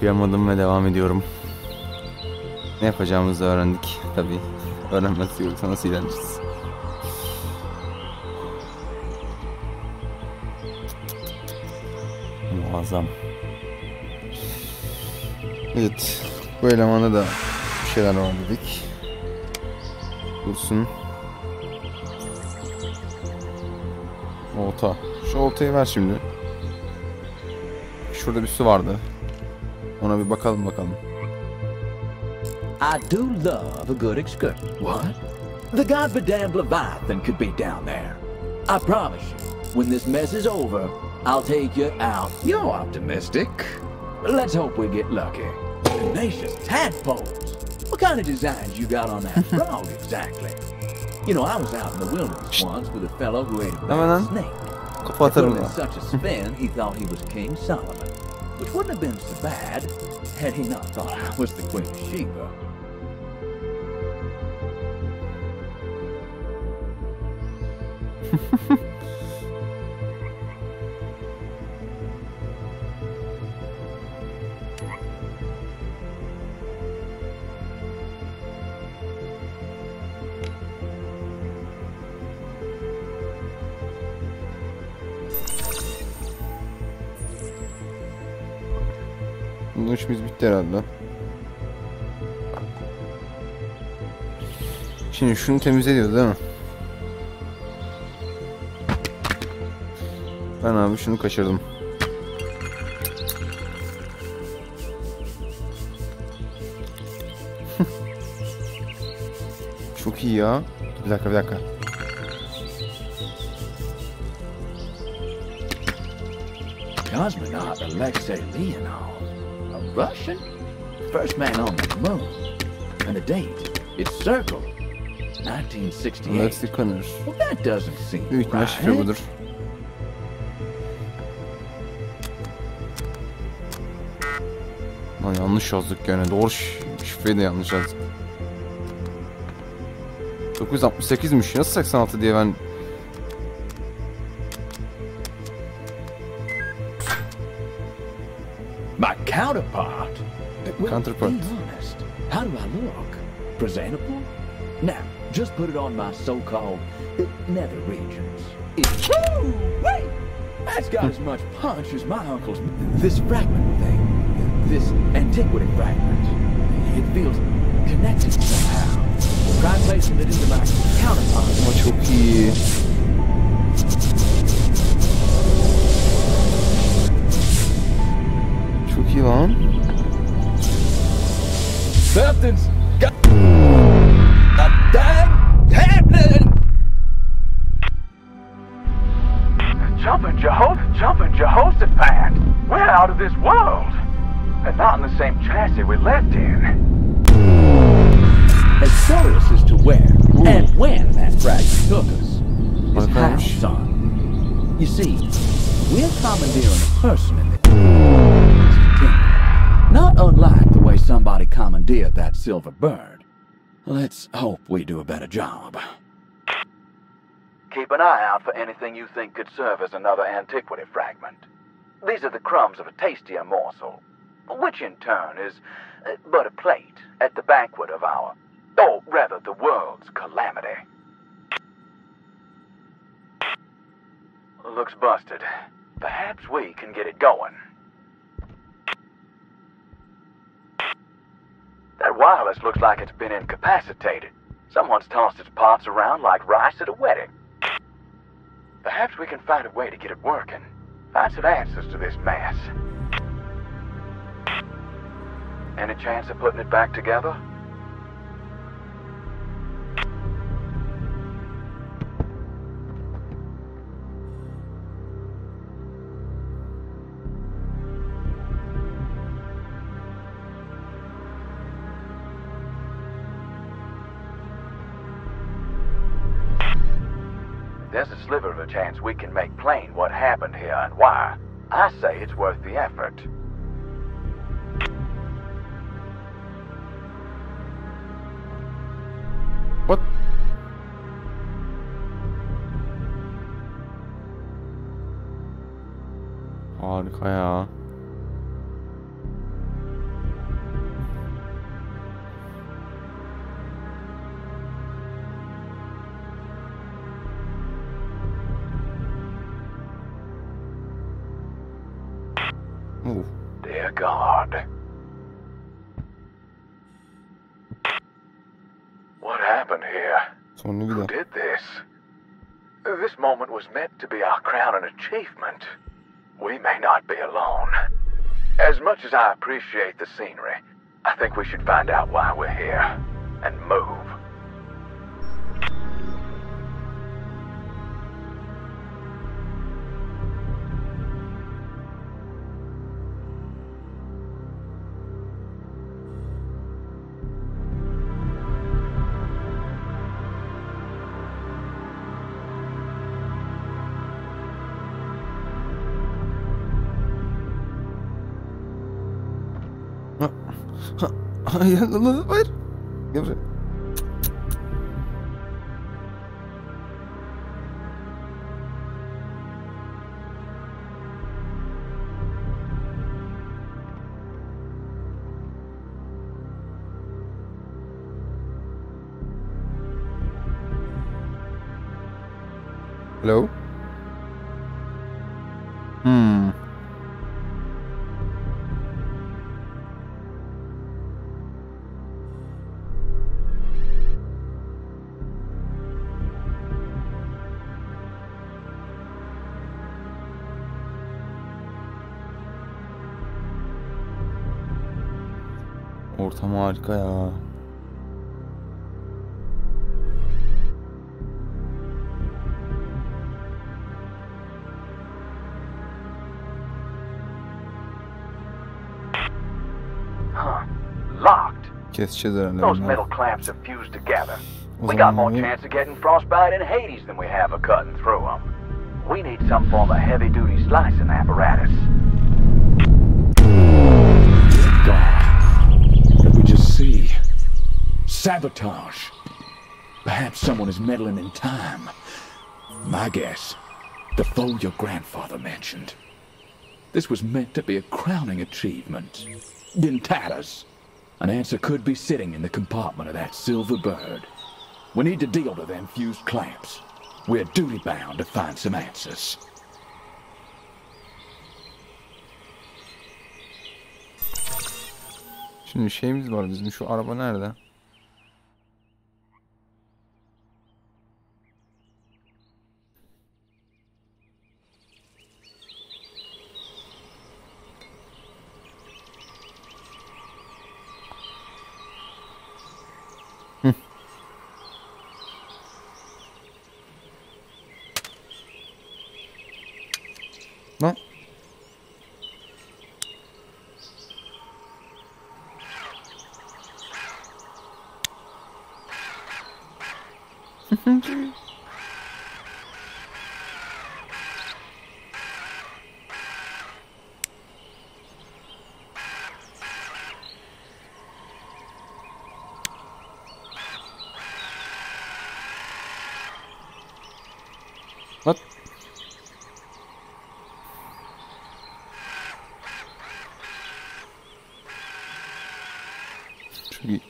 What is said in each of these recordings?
Kıyamadım ve devam ediyorum. Ne yapacağımızı öğrendik. Tabii öğrenmezsek yoksa nasıl ilerleyeceğiz? Muazzam. Evet. Bu elemanda da bir şeyler var dedik. Dursun. Olta. Şu oltayı ver şimdi. Şurada bir su vardı. Ona bir bakalım. I do love a good excursion. What? The goddamn Leviathan could be down there. I promise you, when this mess is over, I'll take you out. You're optimistic. Let's hope we get lucky. Tenacious tadpoles. What kind of designs you got on that frog exactly? You know, I was out in the wilderness once with a fellow who ate a bad snake. He put him in such a spin, he thought he was King Solomon, which wouldn't have been so bad had he not thought I was the Queen of Sheba. Bunun işimiz bitti herhalde. Şimdi şunu temizliyoruz değil mi? Ben abi şunu kaçırdım. Çok iyi ya. Bir dakika. Cosmonaut Alexei Leonov, a Russian? First man on the moon. And the date, it's circled. 1968. Alexei Connor. Well, that doesn't seem Büyük ihtimal şifre right. budur. Lan yanlış yazdık yani. Doğru şifreyi de yanlış yazdık. 968'miş. Nasıl 86 diye ben... My counterpart? Counterpart. Be honest. How do I look? Presentable? Now, just put it on my so-called nether regions. Woo! Wait! That's got as much punch as my uncle's... This fragment thing. This antiquity fragment. It feels connected somehow. Try placing it into my counterpart. Ama çok iyi. Çok iyi lan. Something's got a dang happening. Jumping Jehoshaphat. We're out of this world. And not in the same chassis we left in. As curious as to where and when that fragment took us is how, son. You see, we're commandeering a person in the not unlike the way somebody commandeered that silver bird. Let's hope we do a better job. Keep an eye out for anything you think could serve as another antiquity fragment. These are the crumbs of a tastier morsel, which in turn is but a plate at the banquet of our, or rather the world's calamity. Looks busted. Perhaps we can get it going. That wireless looks like it's been incapacitated. Someone's tossed its parts around like rice at a wedding. Perhaps we can find a way to get it working. Find some answers to this mess. Any chance of putting it back together? There's a sliver of a chance we can make plain what happened here and why. I say it's worth the effort. What? Harika ya. Oh. Dear God. What happened here? Sonunu bir Who daha. did this? This moment was meant to be our crowning achievement. We may not be alone. As much as I appreciate the scenery, I think we should find out why we're here and move. Hayır, hayır. Gel buraya. Hello? Ortam harika ya. Locked. Keseceğiz herhalde. Those bunları. metal clamps have fused together. O We got zaman more bu- chance of getting frostbite in Hades than we have of cutting through them. We need some form of heavy-duty slicing apparatus. God, what did we just see? Sabotage. Perhaps someone is meddling in time. My guess, the foe your grandfather mentioned. This was meant to be a crowning achievement. In tatters. An answer could be sitting in the compartment of that silver bird. We need to deal to them fused clamps. We're duty-bound to find some answers. Şimdi şeyimiz var bizim. Şu araba nerede? Lan. What? Çok iyi.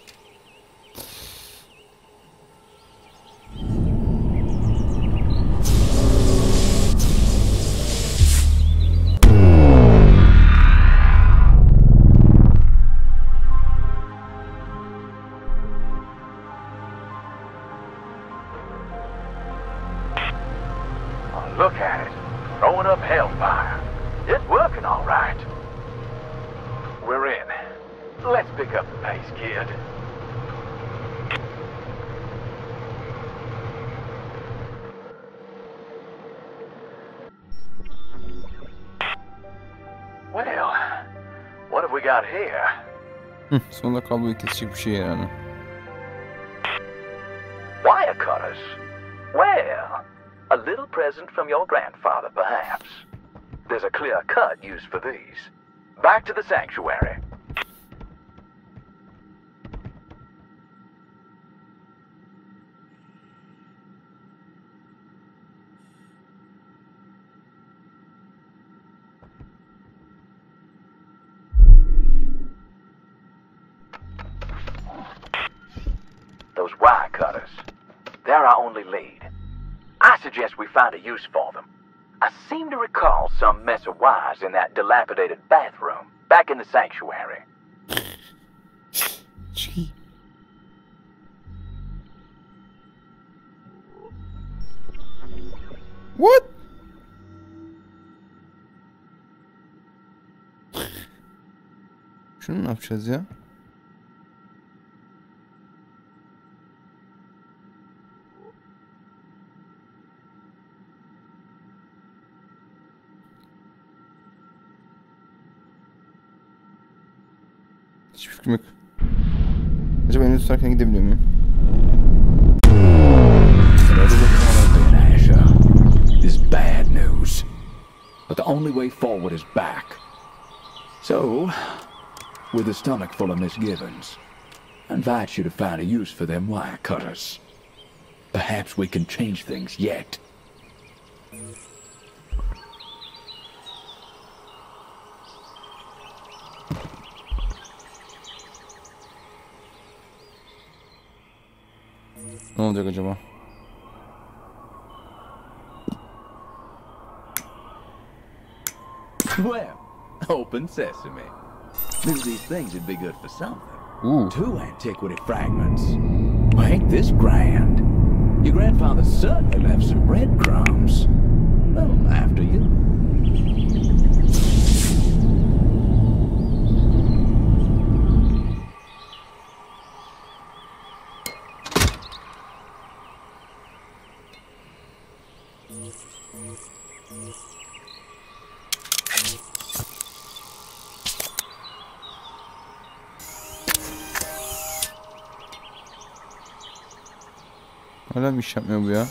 Oh, look at it. Throwing up hellfire. It's working all right. We're in. Let's pick up the pace, kid. Well, what have we got here? Sonunda kabloyu kesecek bir şey yani. Wire cutters. Well, a little present from your grandfather, perhaps. There's a clear cut used for these. Back to the sanctuary. Those wire cutters. They're our only lead. I suggest we find a use for them. I seem to recall some mess of wires in that dilapidated bathroom back in the sanctuary. What? Şunu ne yapacağız ya? Hiçbir fikrim yok. Acaba elini tutarken gidebiliyor muyum? Is bad news. But the only way forward is back. So, with a stomach full of misgivings, I invite you to find a use for them wire cutters. Perhaps we can change things yet. Ne olacak acaba? Well, open sesame. Maybe these things would be good for something. Ooh. 2 antiquity fragments. Well, ain't this grand? Your grandfather certainly left some breadcrumbs. Well, after you. Hala bir iş yapmıyor bu ya.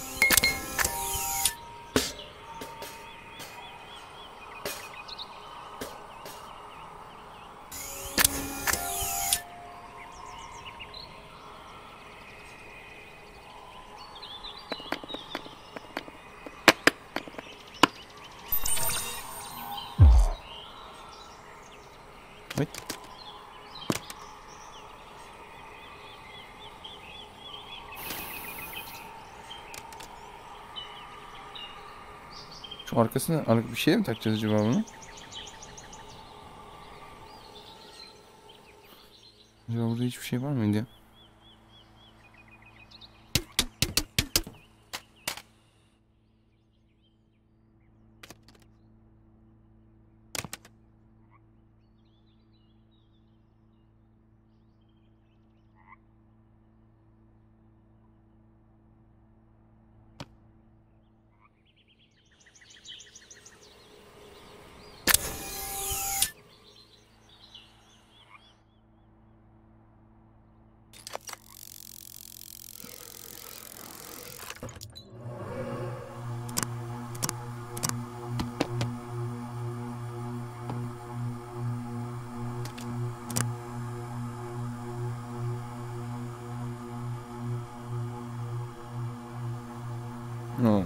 Evet. Şu arkasına bir şey mi takacağız acaba bunu? Acaba burada hiçbir şey var mıydı ya? No.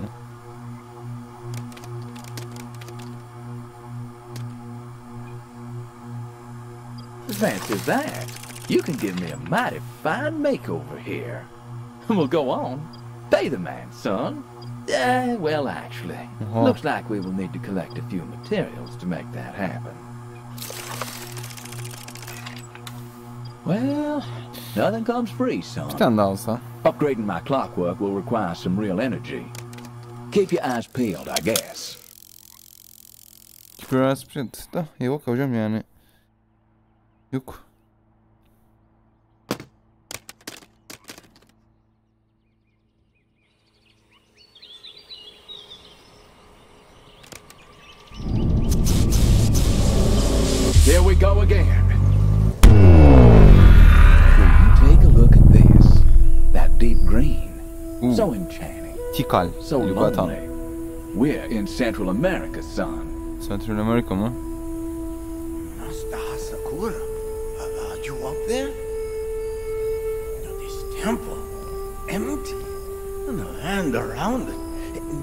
Fancy that. You can give me a mighty fine makeover here. We'll go on. Pay the man, son. Well, actually, looks like we will need to collect a few materials to make that happen. Well, nothing comes free, son. Bir tane daha alsa. Upgrading my clockwork will require some real energy. Keep your eyes peeled, I guess. Biraz da yok hocam yani. Yok. Here we go again. Take a look at this. That deep green. So enchanting. Tikal. So lonely. We're in Central America, son. Central America mı? You up there? This temple, empty, and the land around it,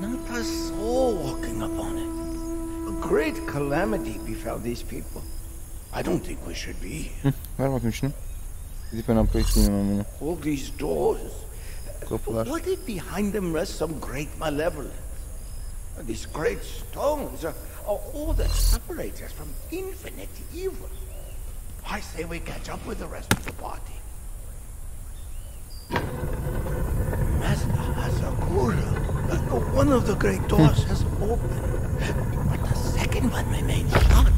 not a soul walking upon it. A great calamity befell these people. I don't think we should be here. Ver bakayım şunu. Gidip ben upgrade'leyeyim ben bunu. All these doors. Kapılar. What if behind them rests some great malevolence? These great stones are all that separates us from infinite evil. I say we catch up with the rest of the party. Master Asakura, one of the great doors has opened, but the second one remains shut.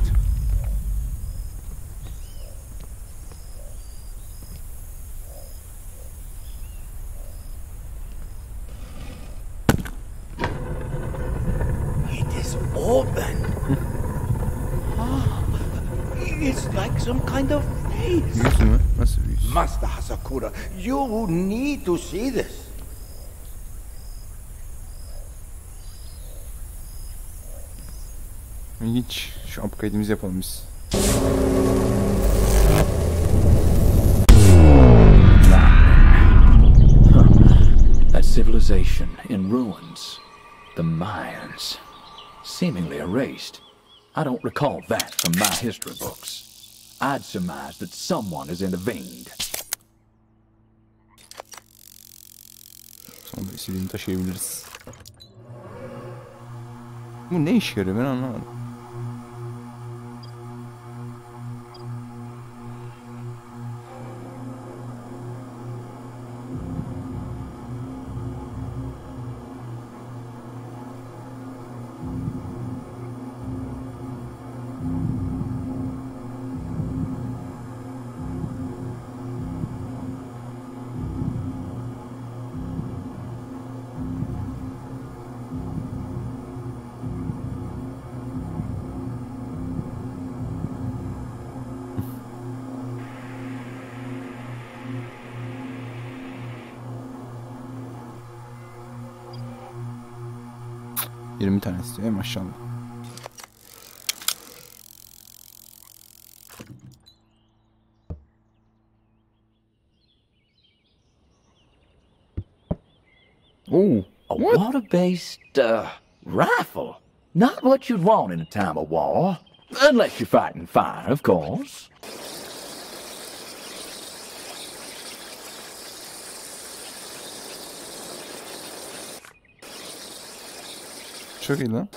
Open. It's like some kind of face. Büyüsü mü? Nasıl büyüsü? Master Hasakura, you need to see this. İlginç. Şu upgrade'imizi yapalım biz. A civilization in ruins. The Mayans. Seemingly erased. I don't recall that from my history books. I'd surmise that someone has intervened. Sonra istediğini taşıyabiliriz. Bu ne işe yarıyor ben anlamadım. ...20 tane istiyor maşallah. Oh, A water-based, rifle. Not what you'd want in a time of war. Unless you're fighting fire, of course. çok iyi lan.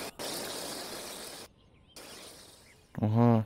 Oha.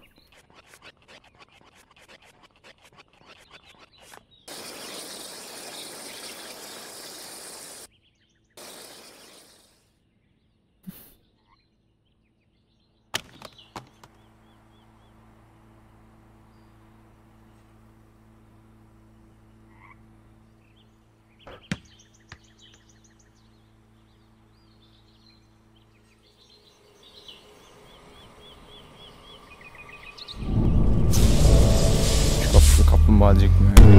Kaplumbağa diyecektim yani.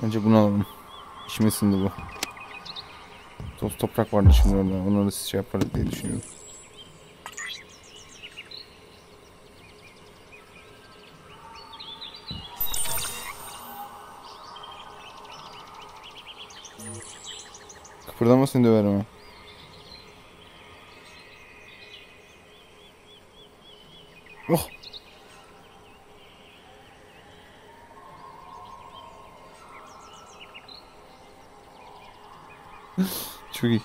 Önce bunu alalım. İçime sindi bu. Toz toprak vardı şimdi orada. Onları da şey yaparız diye düşünüyorum. Kıpırdamasını döverim ha. Oh! Çok iyi.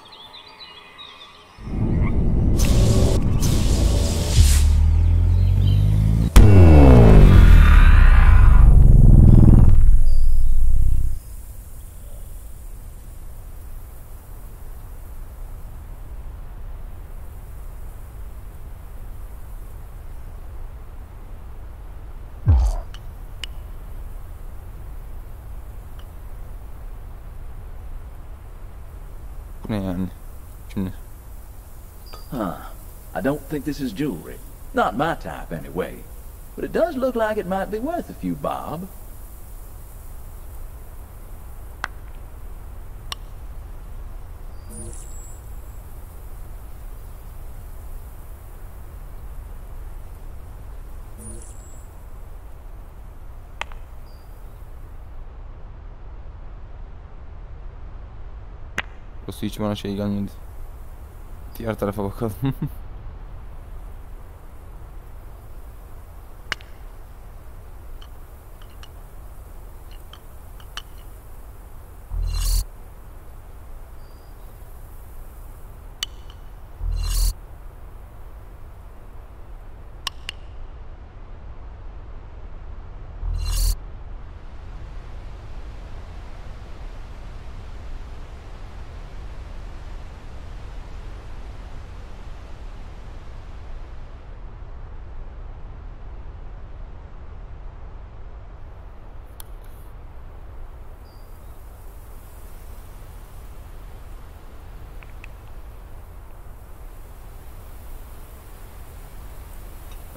Bu ne yani? Şimdi. I don't think this is jewelry. Not my type, anyway. But it does look like it might be worth a few bob. Burası hiç bana şey gelmedi. Diğer tarafa bakalım.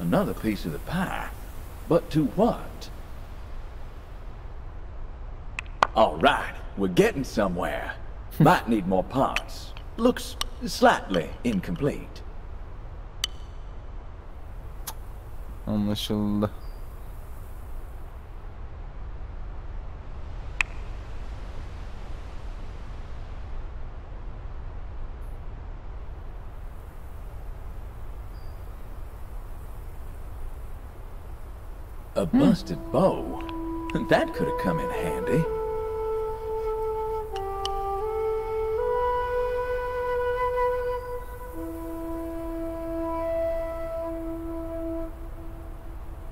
Another piece of the pie. But to what? All right, we're getting somewhere. Might need more parts. Looks slightly incomplete. Anlaşıldı. A busted bow. That could have come in handy.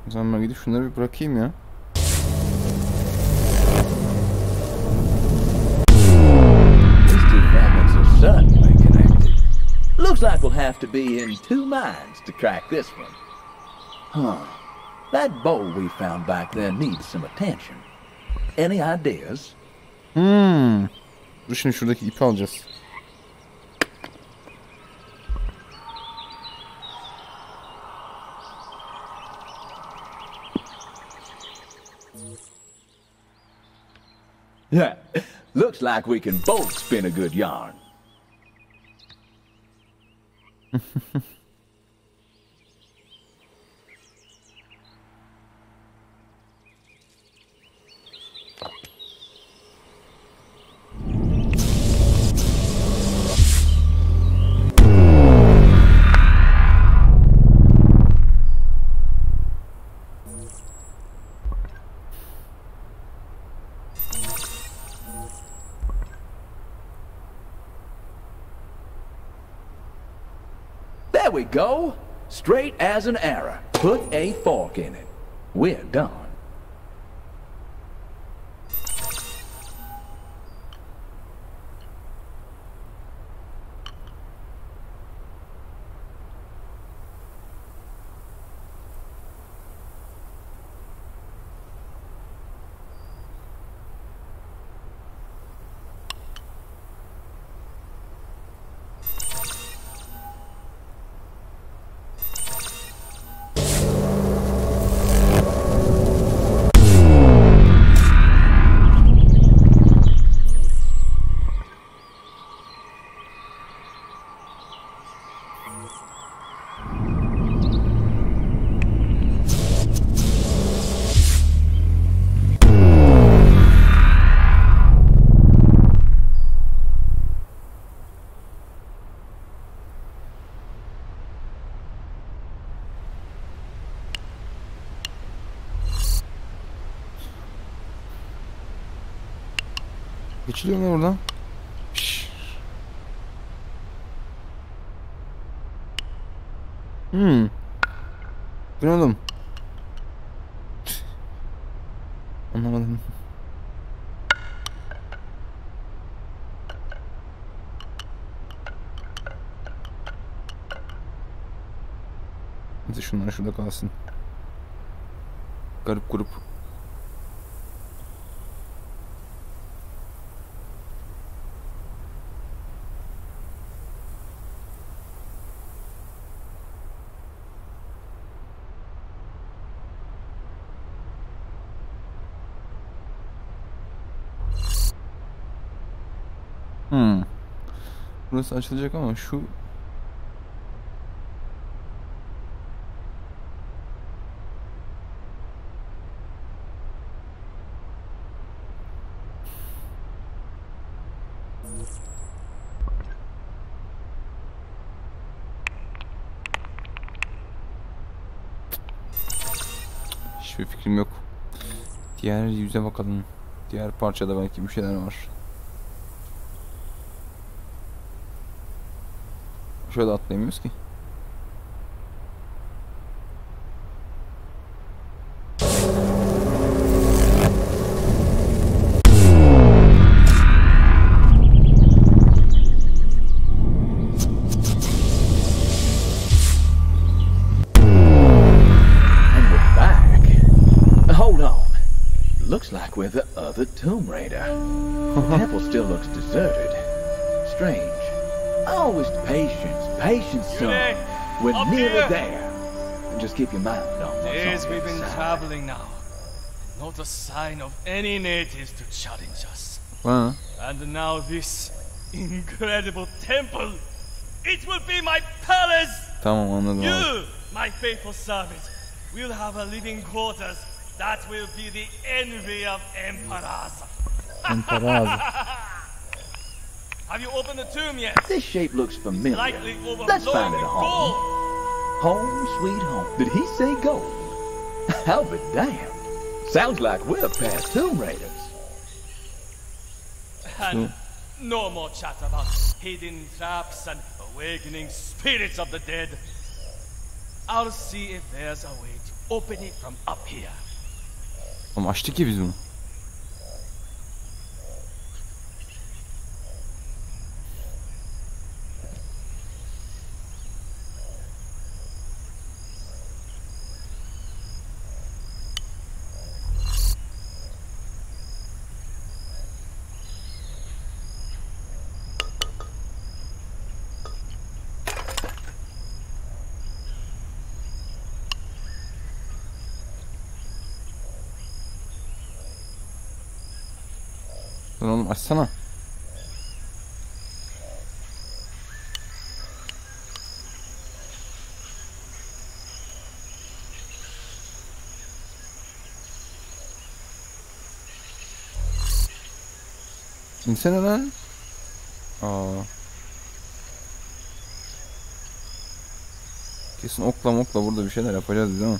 O zaman ben gidip şunları bir bırakayım ya. These two fragments are certainly connected. Looks like we'll have to be in two minds to crack this one. Huh. That bowl we found back there needs some attention. Any ideas? Dur şimdi şuradaki ipi alacağız. Yeah, looks like we can both spin a good yarn. There we go. Straight as an arrow. Put a fork in it. We're done. Geçiliyor mu oradan? Şşş. Bu ne oğlum? Anlamadım. Neyse şunlar şurada kalsın. Garip grup. Burası açılacak ama şu... Hiçbir fikrim yok. Diğer yüze bakalım. Diğer parçada belki bir şeyler var. Şöyle atlayamıyoruz ki. Like we're the other Tomb Raider. The temple still looks deserted. Strange. Always patience, son. We're nearly there. And just keep your mind on what's Days on the we've been inside. traveling now. Not a sign of any natives to challenge us. Ha. And now this incredible temple. It will be my palace. Tamam, anladım abi. You, my faithful servant, will have a living quarters. That will be the envy of emperors. Have you opened the tomb yet? This shape looks familiar. Likely Let's overflowing find it with a home. gold. Home, sweet home. Did he say gold? I'll be damned. Sounds like we're past Tomb Raiders. And no more chat about hidden traps and awakening spirits of the dead. I'll see if there's a way to open it from up here. Ama açtık ki biz bunu. Lan oğlum açsana. İnsene lan. Kesin okla mokla burada bir şeyler yapacağız değil mi?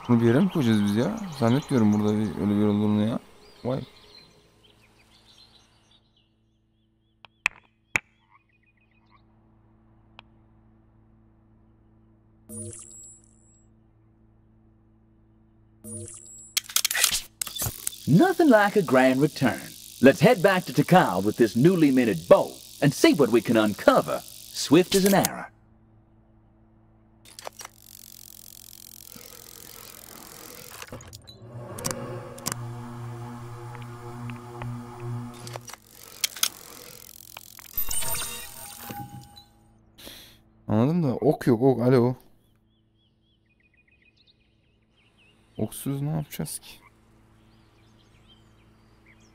Bunu bir yere mi koyacağız biz ya? Zannetmiyorum burada öyle bir olduğunu ya. Vay. Nothing like a grand return. Let's head back to Tikal with this newly minted bow and see what we can uncover. Swift as an arrow. Anladım da ok yok, ok. Alo. Oksuz ne yapacağız ki?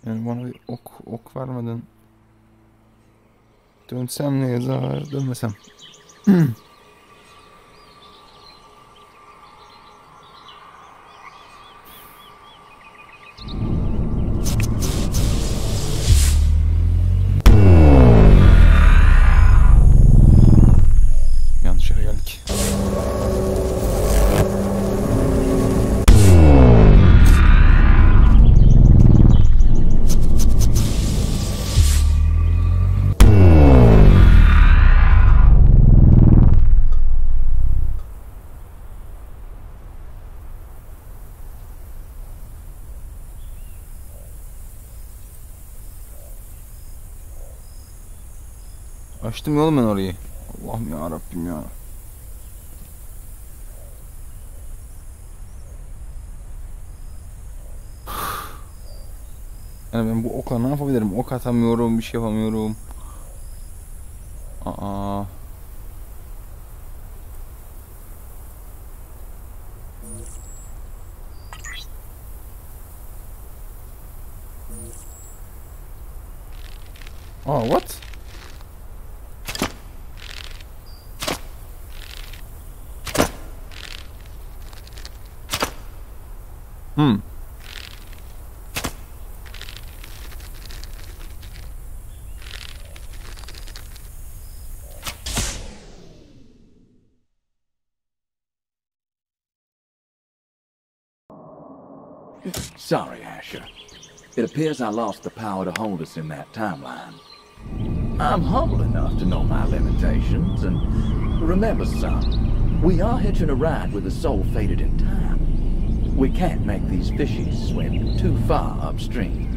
Yani bana bir ok vermeden dönsem ne yazar, dönmesem. Yanlış yere geldik. Açtım ya oğlum ben orayı. Allah'ım ya Rabbim ya. Yani ben bu okla ne yapabilirim? Ok atamıyorum, bir şey yapamıyorum. Aa. Aa, what? Sorry, Asher. It appears I lost the power to hold us in that timeline. I'm humble enough to know my limitations, and remember, son, we are hitching a ride with a soul fated in time. We can't make these fishies swim too far upstream.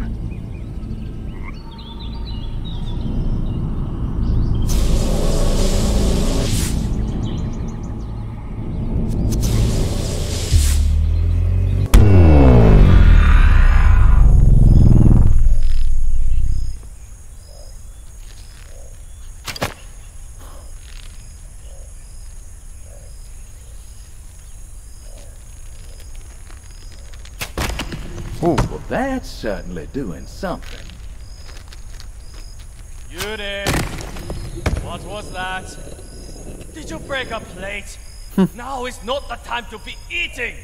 Well, that's certainly doing something. Yuri! What was that? Did you break a plate? Now is not the time to be eating!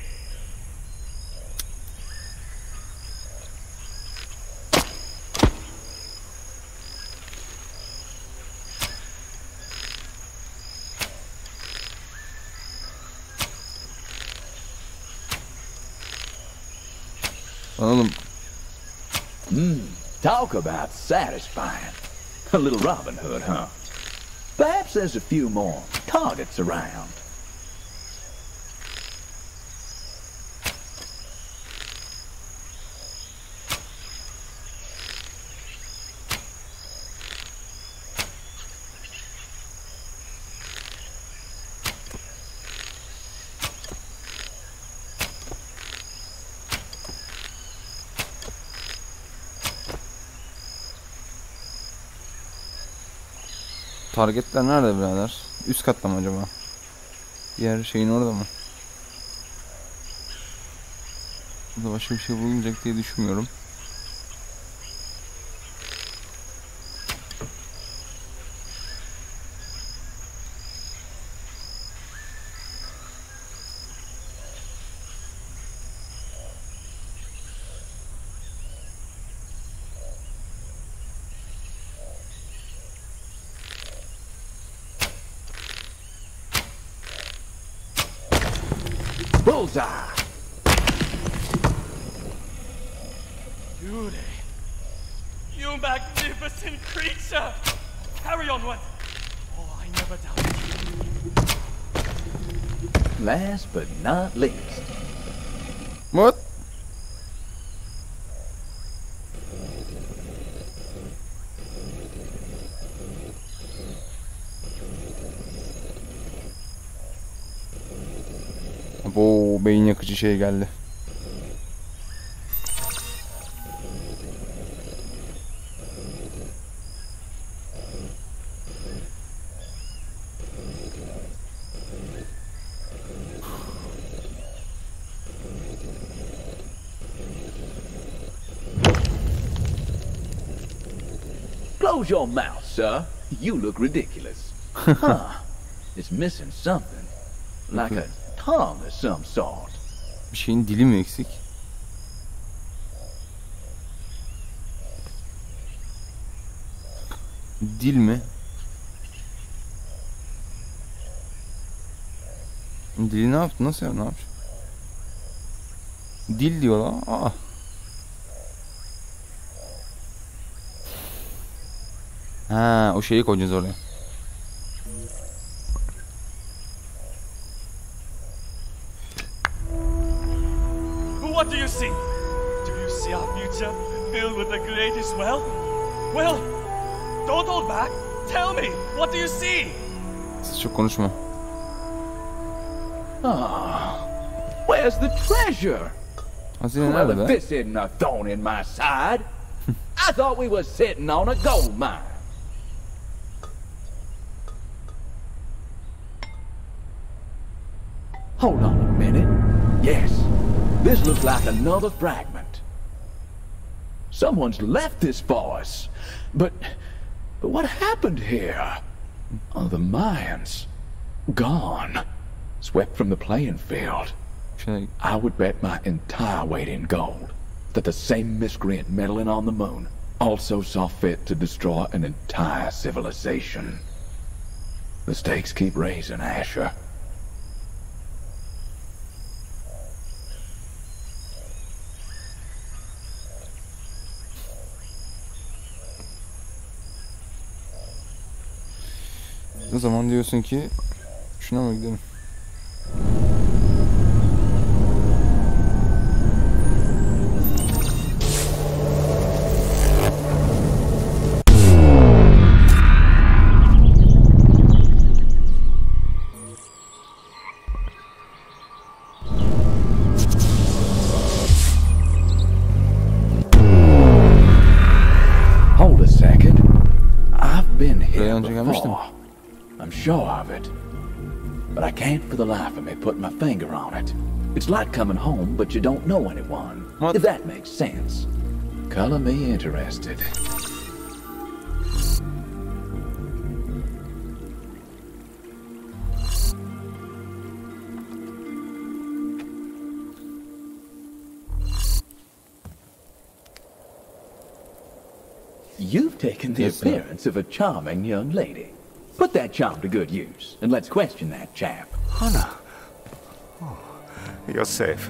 Oğlum. Talk about satisfying. A little Robin Hood, huh? Perhaps there's a few more targets around. Targetler nerede birader? Üst katta mı acaba? Diğer şeyin orada mı? Burada başka bir şey bulunacak diye düşünmüyorum. Bullseye! Yuri! You magnificent creature! Carry on, what? Oh, I never doubted you. Last but not least. What? Bu beyin yakıcı şey geldi. Close your mouth, sir. You look ridiculous. Huh. It's missing something. Like a tongue of some sort. Bir şeyin dili mi eksik? Dil mi? Dili ne yaptı? Nasıl ya? Ne yapmış? Dil diyorlar. Aa. Ha, o şeyi koyacağız oraya. What do you see? Do you see our future filled with the greatest wealth? Well, don't hold back. Tell me, what do you see? Siz çok konuşma. Where's the treasure? Hazine Well, nerede if be? this isn't a thorn in my side, I thought we were sitting on a gold mine. Hold on a minute. Yes, this looks like another fragment. Someone's left this for us. But what happened here? Oh, the Mayans. Gone. Swept from the playing field. Şey, I would bet my entire weight in gold that the same miscreant meddling on the moon also saw fit to destroy an entire civilization. The stakes keep raising, Asher. o zaman diyorsun ki şuna mı gidelim? Hold a second. I've been here Buraya önce gelmiştim. before. I'm sure of it. But I can't for the life of me put my finger on it. It's like coming home, but you don't know anyone. What? If that makes sense. Color me interested. You've taken the Yes, sir. appearance of a charming young lady. Put that charm to good use, and let's question that chap. Hannah. Oh, you're safe.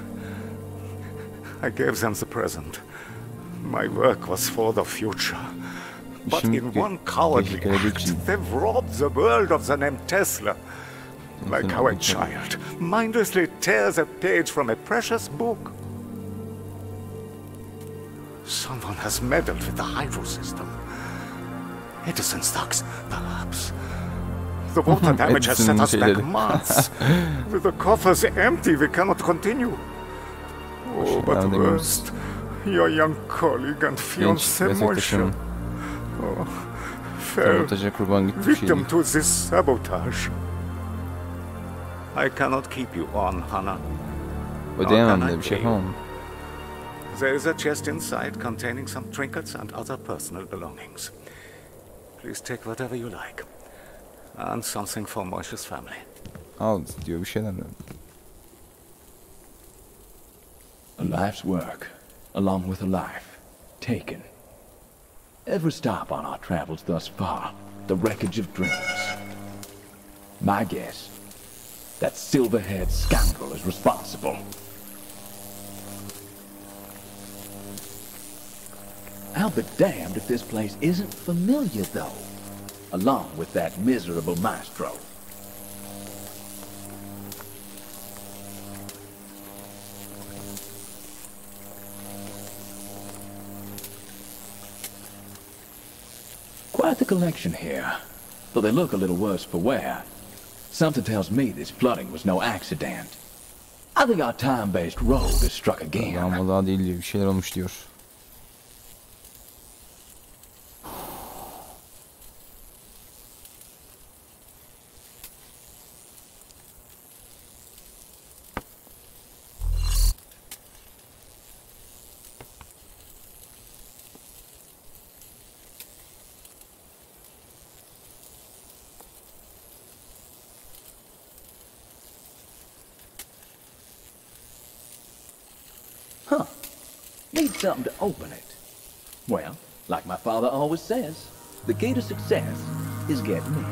I gave them the present. My work was for the future. But İşim in one cowardly geleceği act, için. they've robbed the world of the name Tesla. Like how a child mindlessly tears a page from a precious book. Someone has meddled with the hydro system. Edison stocks, perhaps. The water damage has set us back Edison'ın months. With the coffers empty, we cannot continue. Oh, but Nerede worst, your young colleague and Genç fiancé Moisha meslektaşım fell sabotaja kurban gitti victim şeydi. to this sabotage. I cannot keep you on, Hannah. Ödeyemem How can de I bir şey pay you? yapamam. There is a chest inside containing some trinkets and other personal belongings. Please take whatever you like. And something for Moisha's family. Al diyor bir şeyler. A life's work, along with a life, taken. Every stop on our travels thus far, the wreckage of dreams. My guess, that silver-haired scoundrel is responsible. I'll be damned if this place isn't familiar, though, along with that miserable maestro. Quite the collection here, though they look a little worse for wear. Something tells me this flooding was no accident. I think our time-based road has struck again. Ama daha değil diyor. Bir şeyler olmuş diyor. Huh. Need something to open it. Well, like my father always says, the key to success is getting in.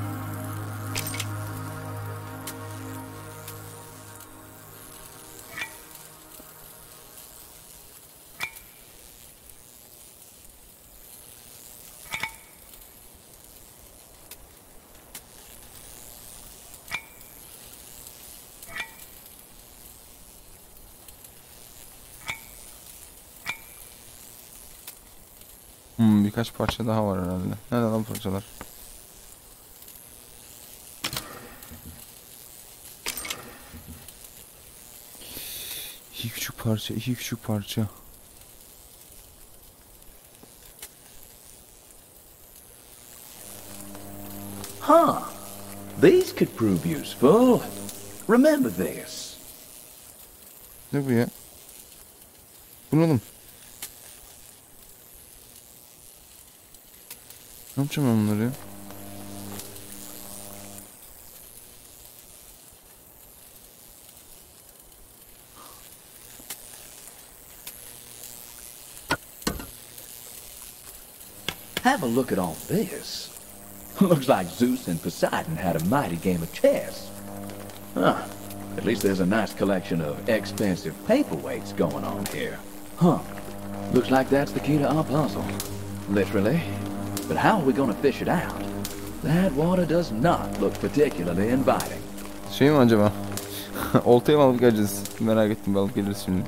Birkaç parça daha var herhalde. Nerede lan parçalar? küçük parça, iki küçük parça. Huh. These could prove useful. Remember this. Ne bu ya? Bu ne oğlum? Ne yapacağım ben bunları ya? Have a look at all this. Looks like Zeus and Poseidon had a mighty game of chess. Huh. At least there's a nice collection of expensive paperweights going on here. Huh. Looks like that's the key to our puzzle. Literally. But how are we gonna fish it out? That water does not look particularly inviting. Şey mi acaba? Oltaya mı alıp geleceğiz? Merak ettim, alıp geliriz şimdi.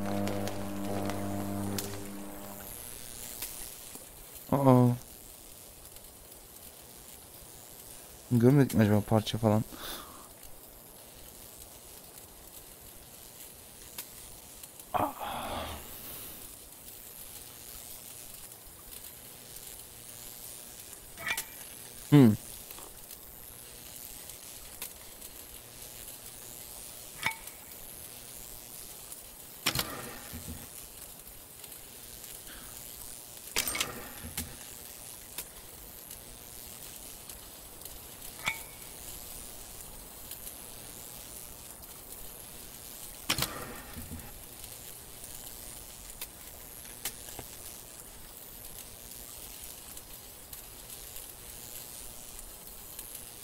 Aa. Görmedik mi acaba parça falan? Hmm.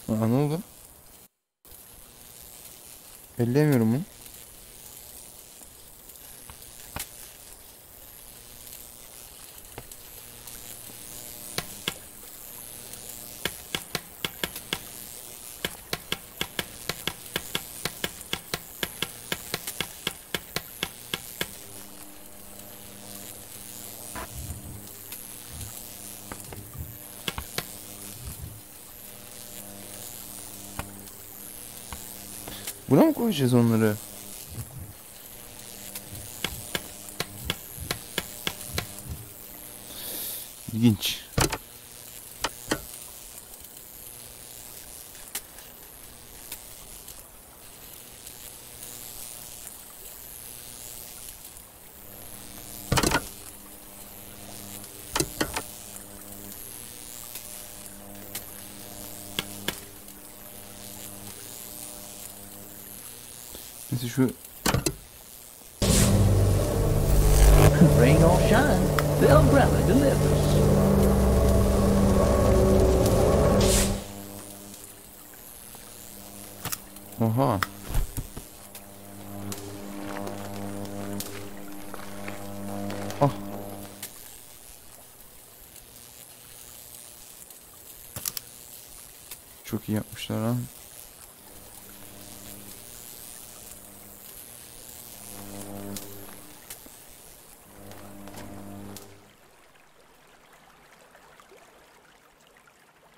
Aa, ne oldu? Elleyemiyorum bunu. Buna mı koyacağız onları? İlginç. Neyse şu Rain or shine, the umbrella delivers. Oha. Ah. Çok iyi yapmışlar ha.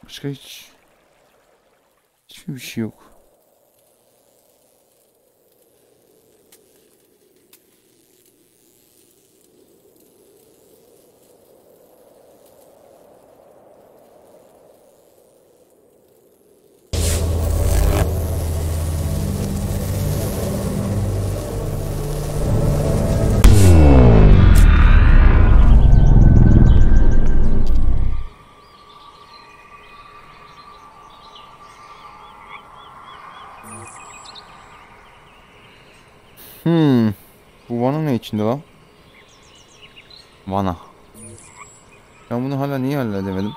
Başka hiçbir şey yok. Bu vana ne içinde lan? Vana. Ben bunu hala niye halledemedim?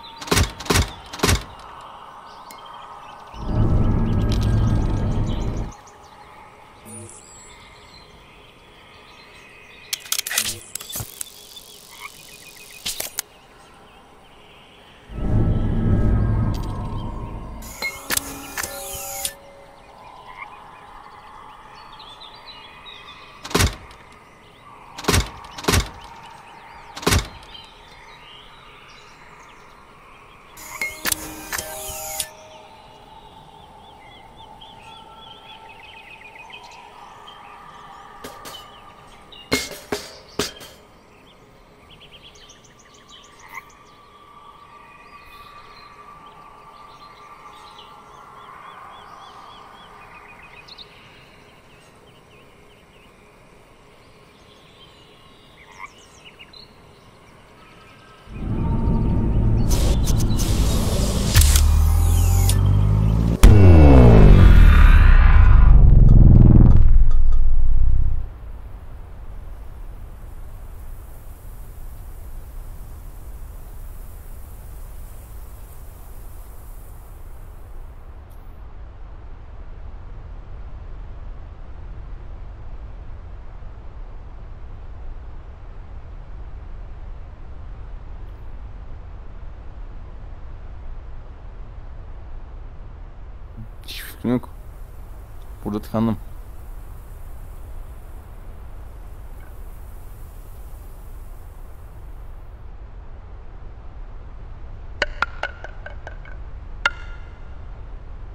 Hiç fikrim yok. Burada tıkandım.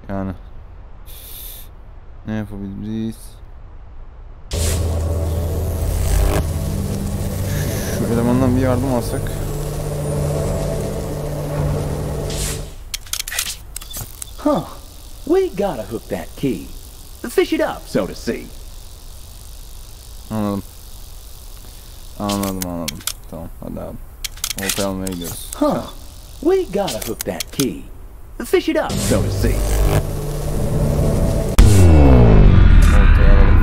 Yani ne yapabiliriz? Şu elemandan bir yardım alsak. Huh. We gotta hook that key. Fish it up, so to speak. Anladım. Anladım. Tamam hadi abi. Oltayı almaya gidiyoruz. Huh. We gotta hook that key. Fish it up, so to speak. Oltayı alalım.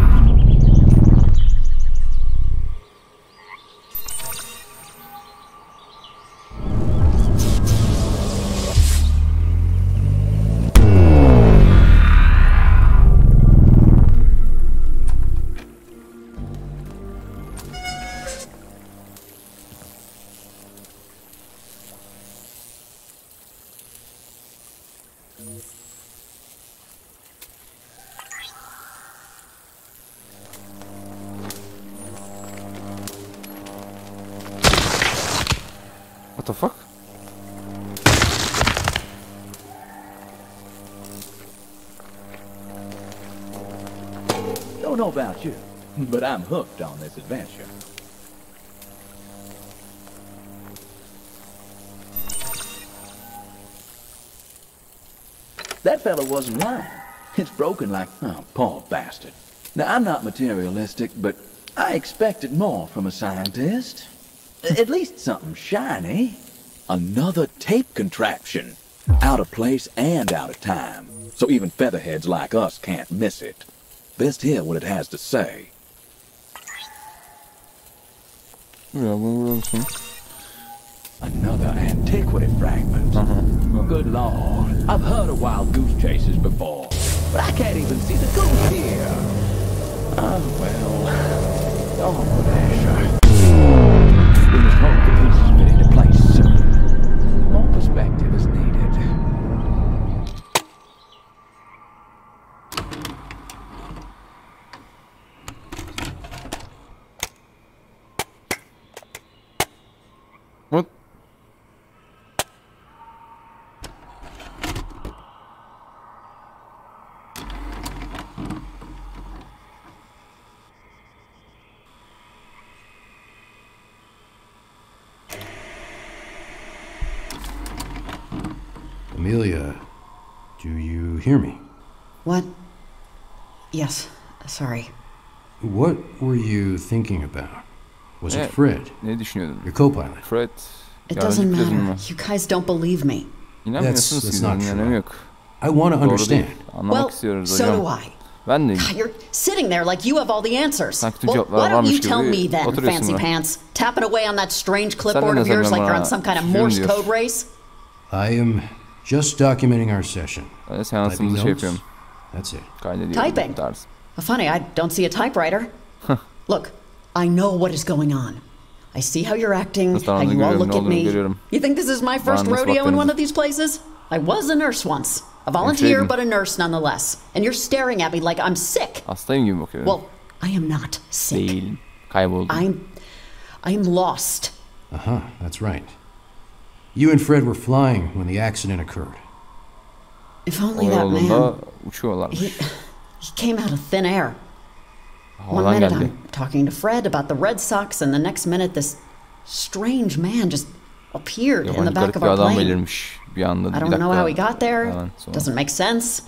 What the fuck? Don't know about you, but I'm hooked on this adventure. That fella wasn't lying. It's broken like, oh, poor bastard. Now, I'm not materialistic, but I expected more from a scientist. At least something shiny. Another tape contraption. Out of place and out of time. So even featherheads like us can't miss it. Best hear what it has to say. Ya bunu musun? Another antiquity fragment. Good lord. I've heard of wild goose chases before, but I can't even see the goose here. Oh, well. Oh, Asher. We must hope the pieces fit into place soon. More perspective is needed. What? Amelia, do you hear me? What? Yes, sorry. What were you thinking about? Was Evet, it Fred, ne düşünüyordun? your co-pilot? Fred. It yardımcı doesn't pilotun matter. mu? You guys don't believe me. İnanmıyorsunuz That's ki not dedim, true. önemi yok. I want to Doğru understand. değil. Anlamak Well, istiyoruz so hocam. do I. Ben de God, you're sitting there like you have all the answers. Sanki tüm Well, cevaplar why don't varmış you tell gibi me then, oturuyorsun fancy burada. pants, tapping away on that strange Sen clipboard de of yours sen like you're bana on some kind of film Morse diyor. code race? I am just documenting our session. Ben de Typing seansımızı şey notes. yapıyorum. That's it. Kaydediyorum. Typing? Ders. Funny, I don't see a typewriter. Look, I know what is going on. I see how you're acting, Nasıl how anladığını you all görüyorum, look ne at olduğunu me. görüyorum. You think this is my first nasıl rodeo in baktığınızı. one of these places? I was a nurse once. A volunteer, Hemşireydin. but a nurse nonetheless. And you're staring at me like I'm sick. Hastayım gibi bakıyorum. Well, I am not sick. Değilim. Kayboldum. I'm lost. That's right. You and Fred were flying when the accident occurred. If only O that yolunda man. uçuyorlarmış. He came out of thin air. One Havadan minute geldi. I'm talking to Fred about the Red Sox, and the next minute this strange man just appeared in the Yabancı back garip of bir our adam plane. belirmiş bir anda. I Bir don't know how he dakika. got there. Hemen sonra. Doesn't make sense.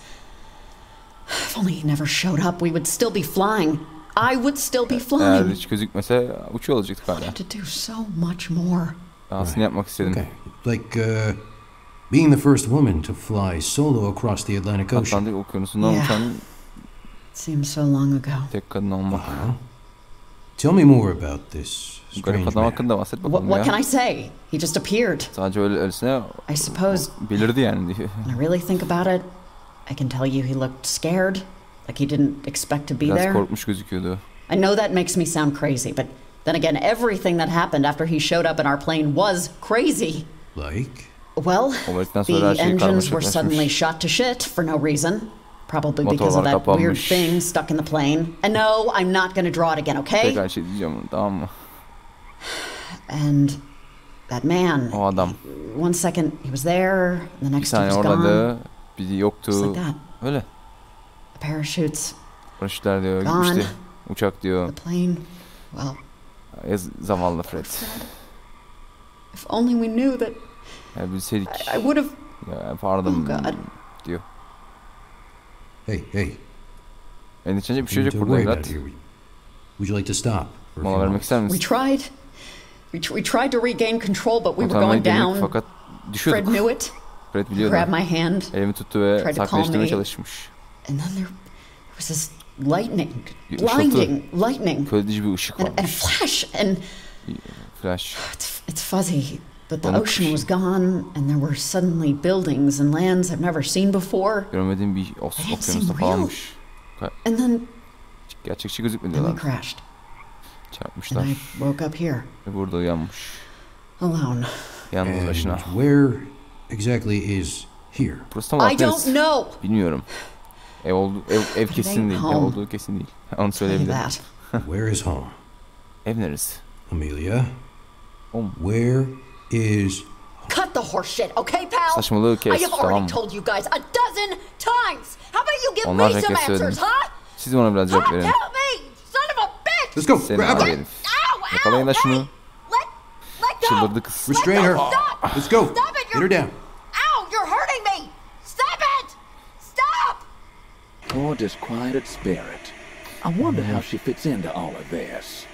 If only he never showed up, we would still be flying. I would still be Eğer flying. hiç gözükmese uçuyor olacaktık hala. I had to do so much more. Dahasını yapmak istedim. Okay. Like, being the first woman to fly solo across the Atlantic Ocean. Atlantik okyanusundan Yeah. uçan Seems so long ago. tek kadın olmak. Tell me more about this Bu garip strange adam man. hakkında bahset What, bakalım what can ya. I say? He just appeared. Sadece öylesine I suppose belirdi yani diye. when I really think about it, I can tell you he looked scared, like he didn't expect to be Biraz there. korkmuş gözüküyordu. I know that makes me sound crazy, but then again, everything that happened after he showed up in our plane was crazy. Like? Well, Olaydan sonra her the şey engines were karmaşıklaşmış. suddenly shot to shit for no reason. Probably because of Motorlar that weird kapanmış. thing stuck in the plane. And no, I'm not going to draw it again, okay? Tekrar şey diyeceğim bunu, tamam mı? And that man. O adam. One second he was there, the Bir next he saniye was gone. oradadı, biri Just yoktu. like that. Öyle. The parachutes, Paraşütler diyor, gone. gitmişti. Uçak diyor. the plane. Well, Zavallı Fred. if only we knew that Ya bilseydik. I would have. Ya pardon Oh God. diyor. Hey. Endişelenecek bir şey We yok need to burada worry evlat. about here. Would you like to stop? for a Mola few vermek moments? ister We misin? tried. We tried to regain control, but we were Kurtarmaya going denedik down. fakat Fred düşüyorduk. knew it. Fred He biliyordu. grabbed my hand, Elimi tuttu ve Tried to calm sakinleştirmeye me. çalışmış. and then there was this lightning, Işıltı. blinding lightning, Kör edici bir ışık and a varmış. flash, and Flash. it's fuzzy. But the Donuk. ocean was gone, and there were suddenly buildings and lands I've never seen before. Görmediğim bir They didn't okyanusta seem real. falanmış. And then Gerçekçi gözükmedi we diyorlar. crashed, Çarpmışlar. and I woke up here, Ve burada uyanmış. alone. Yalnız başına. And where exactly is here? Burası tam I olarak don't neresi? know. Bilmiyorum. Ev kesin ain't değil. home. Ev olduğu kesin değil. Onu Tell you söyleyebilirim. that. Where is home? Ev neresi? Amelia, Home. where is... Cut the horse shit, okay, pal? Saçmalığı kes, I have tamam already mı? told you guys a dozen times. How about you give me Onlarca some kez söyledim. answers, huh? Siz bana biraz cevap Huh? verin. Help me, son of a bitch! Let's go! Seni Grab abi her! herif. Ow, Yakalayın da şunu. Let go! Çıldırdı kız. Restrain her! Stop! Let's go! Stop it! Get her down! Ow, you're hurting me! Stop it! Stop! Poor disquieted spirit. I wonder how she fits into all of this.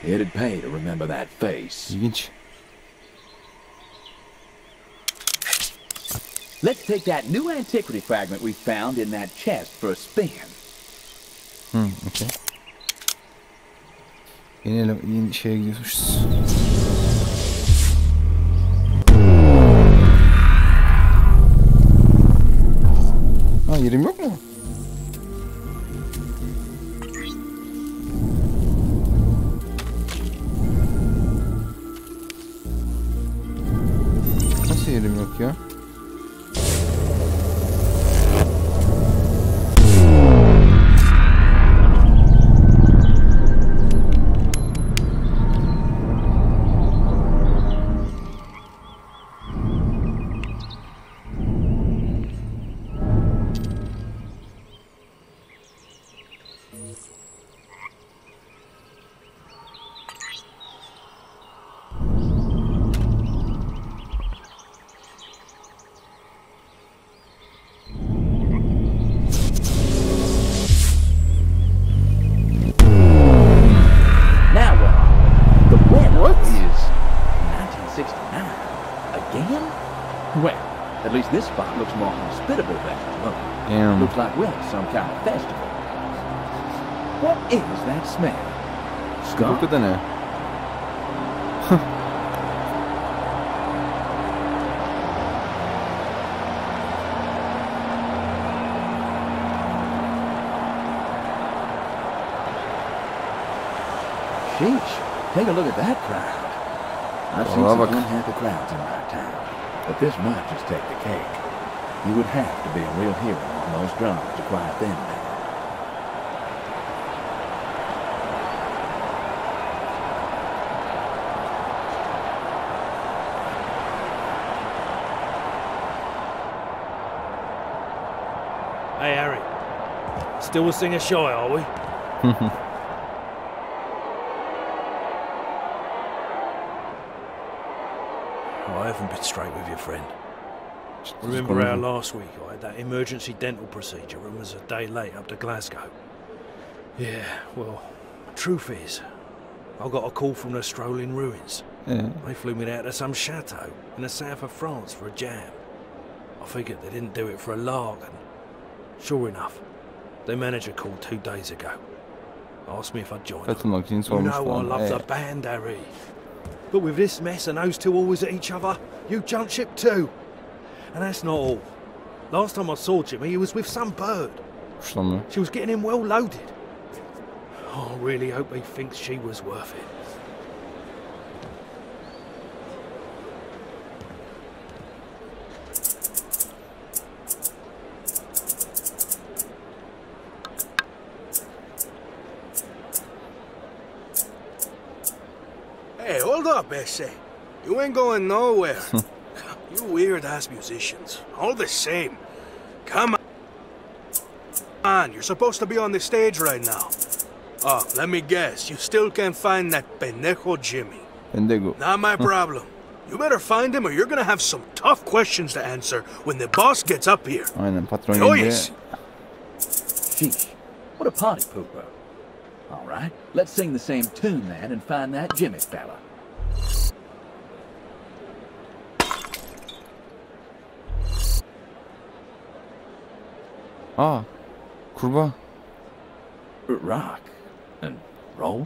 It'd pay to remember that face. İlginç. Let's take that new antiquity fragment we found in that chest for a spin. Okay. Yeni şeye gidiyormuşuz. Ha, yerim yok mu? Nasıl yerim yok ya? Now what? The winner is 1969. Again? Well, at least this spot looks more hospitable than the other. Damn. Looks like we're at some kind of festival. What is that smell? Skunk? Koku da ne? Sheesh, take a look at that crowd. I've seen Well, some look. unhappy crowds in my town, but this might just take the cake. You would have to be a real hero on those drums to quiet them down. Hey, Harry. Still a singer shy, are we? I haven't been straight with your friend. Remember how last week I had that emergency dental procedure and was a day late up to Glasgow? Yeah, well, truth is, I got a call from the strolling ruins. They flew me out to some chateau in the south of France for a jam. I figured they didn't do it for a lark, and sure enough, their manager called 2 days ago. Asked me if I'd join them. Katılmak için You sormuş know I falan. love the band, Harry. But with this mess and those two always at each other, you jumped ship too. And that's not all. Last time I saw Jimmy, he was with some bird. Kuşlanmıyor. She was getting him well loaded. Oh, I really hope he thinks she was worth it. Bessie. You ain't going nowhere. You weird-ass musicians. All the same. Come on, you're supposed to be on the stage right now. Oh, let me guess. You still can't find that pendejo Jimmy. Pendejo. Not my problem. You better find him or you're gonna have some tough questions to answer when the boss gets up here. Aynen patron Oh, gelince. yes. Sheesh, what a party pooper. All right, let's sing the same tune then and find that Jimmy fella. Aa, kurbağa. Rock and roll?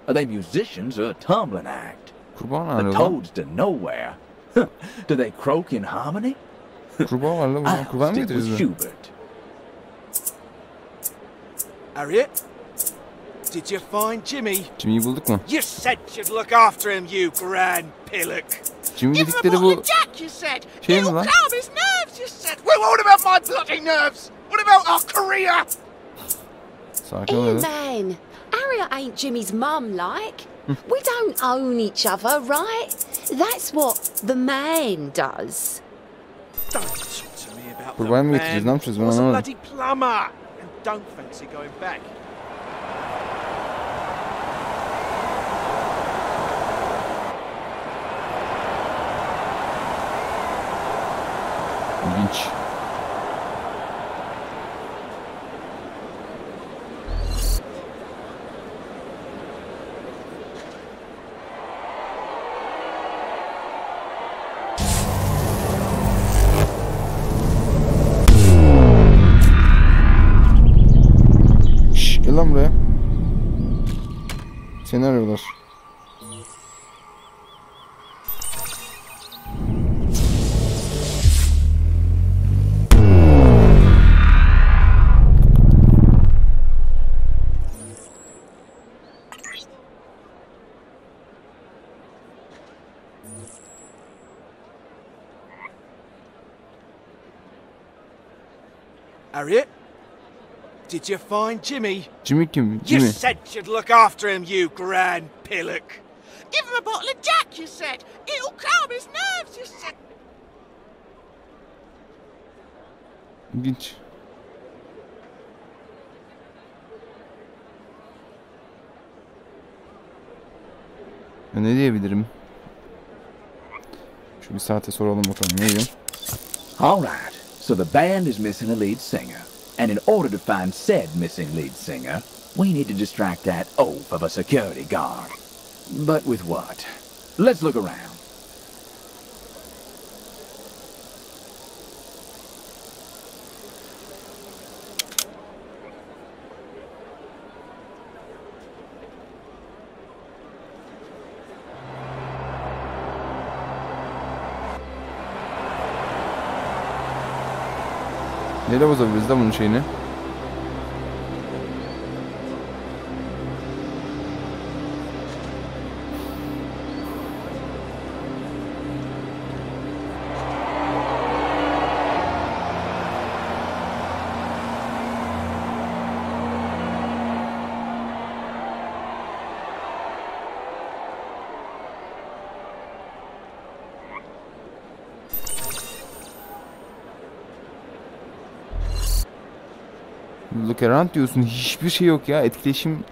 Are they musicians or a tumbling act? Kurbağa ne The arıyor lan? toads to nowhere. Do they croak in harmony? Kurbağa var lan burada. I'll Kurbağa mı stick with getiririz? Schubert. Harriet, did you find Jimmy? Jimmy'yi bulduk mu? You said you'd look after him, you grand pillock. Jimmy Give him a dedikleri bottle bu of Jack, you said. şey mi It'll lan? calm his nerves, you said. Well, what about my bloody nerves? What about our career? Sakin ol Hey, hadi. man. Harriet ain't Jimmy's mum, like. We don't own each other, right? That's what the man does. Don't talk to me about Kurbağayı mı the getireceğiz? Ne man. yapacağız? I Ben was a anlamadım. bloody plumber. And don't fancy going back. İlginç. Şşş, gel lan buraya. Seni arıyorlar. Harriet, did you find Jimmy? Jimmy kim? You Jimmy. said you'd look after him, you grand pillock. Give him a bottle of Jack, you said. It'll calm his nerves, you said. İlginç. Ya ne diyebilirim? Şu bir saate soralım bakalım ne diyeyim. All right, so the band is missing a lead singer. And in order to find said missing lead singer, we need to distract that oaf of a security guard. But with what? Let's look around. Neyle bozabiliriz da bunun şeyini? Look around diyorsun, hiçbir şey yok ya, etkileşim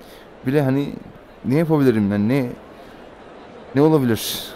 bile, hani ne yapabilirim ben, ne olabilir?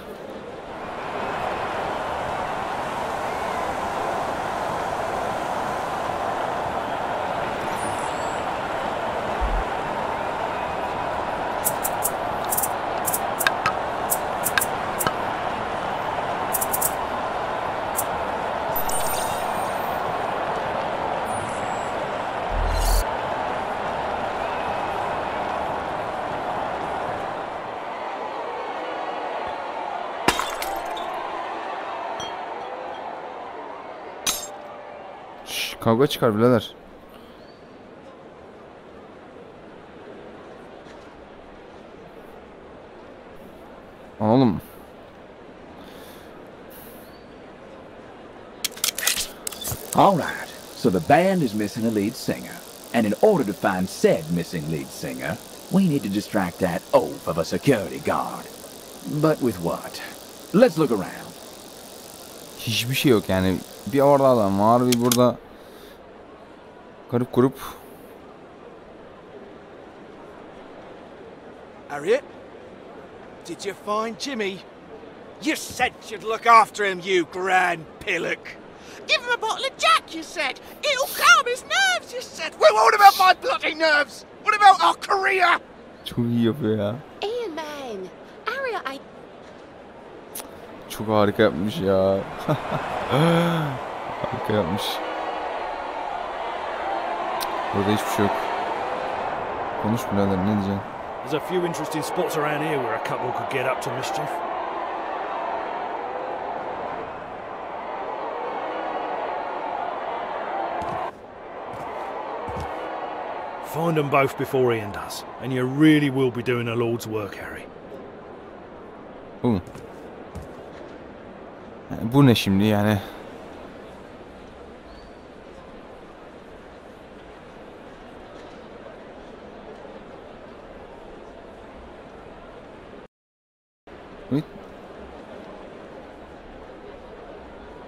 Kavga çıkar birader. Oğlum. All right, so the band is missing a lead singer. And in order to find said missing lead singer, we need to distract that oaf of a security guard. But with what? Let's look around. Hiçbir şey yok yani. Bir orada adam var, bir burada garip grup. Harriet? Did you find Jimmy? You said you'd look after him, you grand pillock. Give him a bottle of Jack, you said. It'll calm his nerves, you said. Well, what about my bloody nerves? What about our career? Çok iyi yapıyor ya. Ian, man. Harriet ain't... Çok harika yapmış ya. Harika yapmış. Burada hiçbir şey yok. Konuş birader, ne diyeceksin? There's a few interesting spots around here where a couple could get up to mischief. Find them both before Ian does, and you really will be doing the Lord's work, Harry. Bu. Yani bu ne şimdi yani? Wait.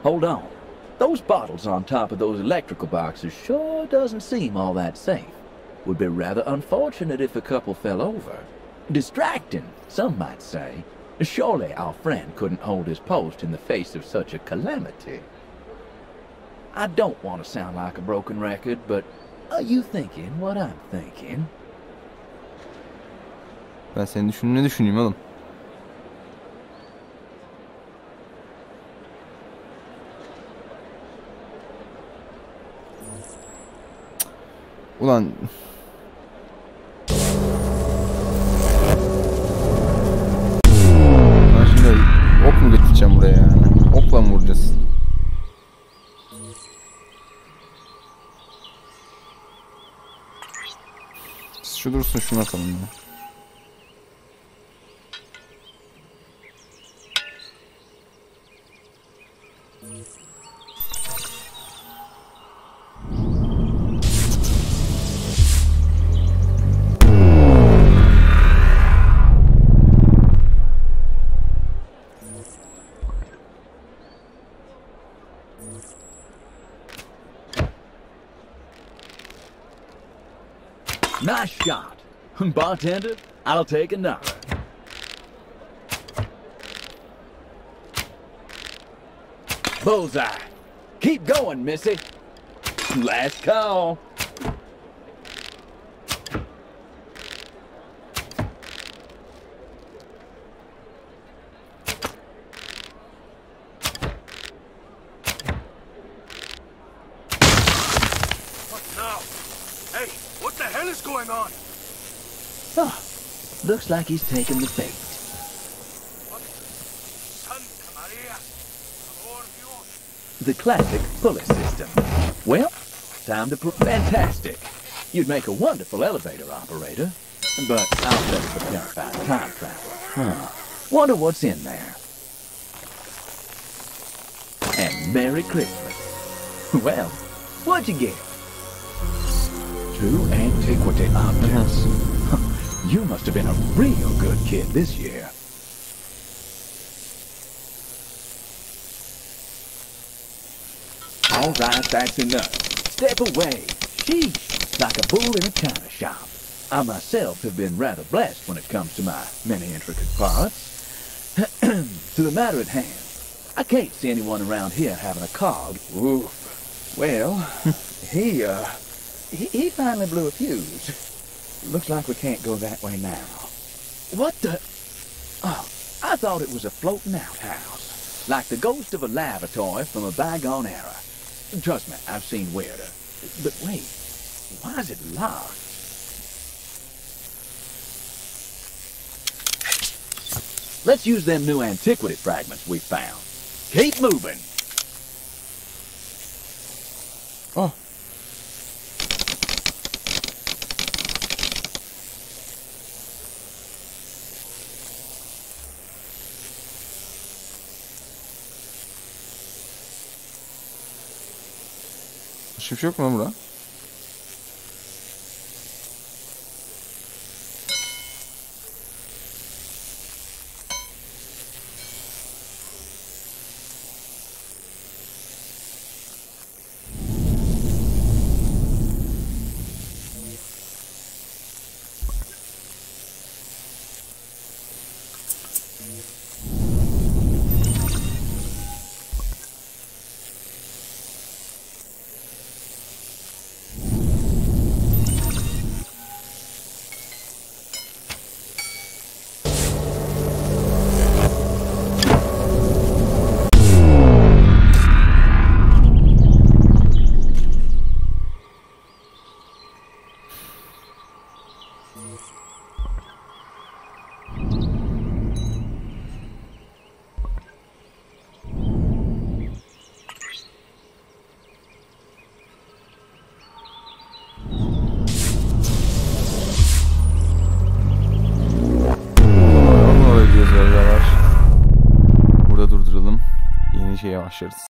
Hold on. Those bottles on top of those electrical boxes sure doesn't seem all that safe. Would be rather unfortunate if a couple fell over. Distracting, some might say. Surely our friend couldn't hold his post in the face of such a calamity. I don't want to sound like a broken record, but are you thinking what I'm thinking? Ben senin ne düşüneyim oğlum? Ulan ben şimdi ok mu getireceğim buraya yani? Okla mı vuracağız? Şu dursun, şunu atalım ya. Nice shot. Bartender, I'll take another. Bullseye. Keep going, Missy. Last call. What now? Hey, what the hell is going on? Oh, looks like he's taken the bait. What? Santa Maria. Por Dios. The classic pulley system. Well, time to fantastic. You'd make a wonderful elevator operator, but I'll bet it's a verified time traveler. Wonder what's in there. And Merry Christmas. Well, what'd you get? 2 antiquity objects. You must have been a real good kid this year. All right, that's enough. Step away. Sheesh, like a bull in a china shop. I myself have been rather blessed when it comes to my many intricate parts. To the matter at hand, I can't see anyone around here having a cog. Oof. Well, he finally blew a fuse. Looks like we can't go that way now. What the? Oh, I thought it was a floating outhouse. Like the ghost of a lavatory from a bygone era. Trust me, I've seen weirder. But wait, why is it locked? Let's use them new antiquity fragments we found. Keep moving. Oh. Hiçbir şey yok mu lan burada? Burada durduralım. Yeni şeye başlarız.